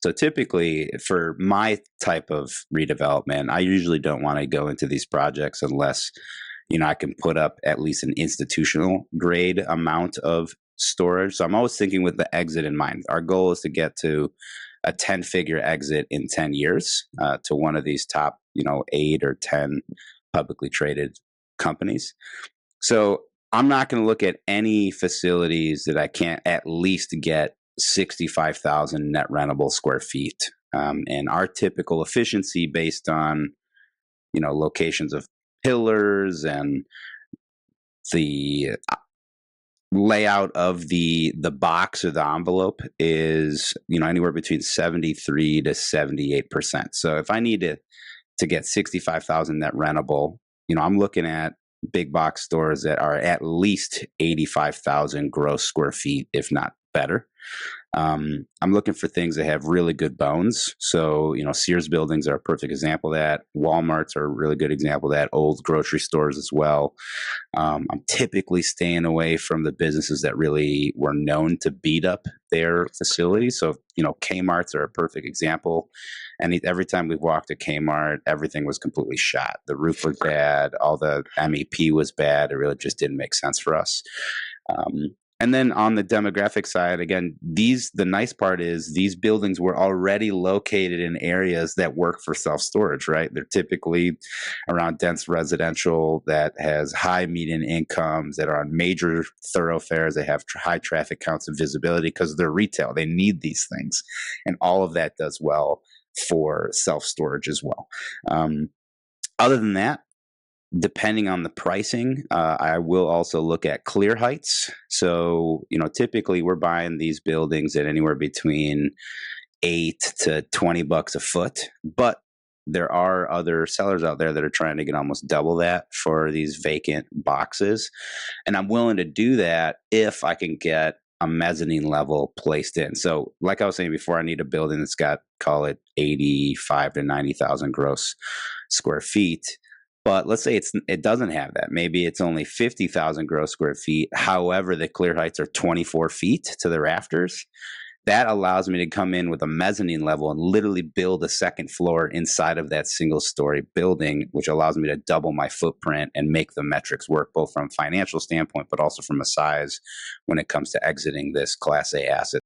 So typically for my type of redevelopment, I usually don't want to go into these projects unless, I can put up at least an institutional grade amount of storage. So I'm always thinking with the exit in mind. Our goal is to get to a 10-figure exit in 10 years to one of these top, 8 or 10 publicly traded companies. So I'm not going to look at any facilities that I can't at least get 65,000 net rentable square feet. And our typical efficiency based on, locations of pillars and the layout of the box or the envelope is, anywhere between 73 to 78%. So if I need to get 65,000 net rentable, I'm looking at big box stores that are at least 85,000 gross square feet, if not better. I'm looking for things that have really good bones. So, Sears buildings are a perfect example of that. Walmarts are a really good example of that. Old grocery stores as well. I'm typically staying away from the businesses that really were known to beat up their facilities. So, Kmart's are a perfect example. And every time we walked to Kmart, everything was completely shot. The roof was bad. All the MEP was bad. It really just didn't make sense for us. And then on the demographic side, again, the nice part is these buildings were already located in areas that work for self-storage, right? They're typically around dense residential that has high median incomes, that are on major thoroughfares, they have high traffic counts and visibility because they're retail. They need these things. And all of that does well for self-storage as well. Other than that, depending on the pricing, I will also look at clear heights. So, typically we're buying these buildings at anywhere between $8 to $20 a foot, but there are other sellers out there that are trying to get almost double that for these vacant boxes. And I'm willing to do that if I can get a mezzanine level placed in. So like I was saying before, I need a building that's got, call it 85 to 90,000 gross square feet. But let's say it doesn't have that. Maybe it's only 50,000 gross square feet. However, the clear heights are 24 feet to the rafters. That allows me to come in with a mezzanine level and literally build a second floor inside of that single story building, which allows me to double my footprint and make the metrics work, both from a financial standpoint, but also from a size when it comes to exiting this Class A asset.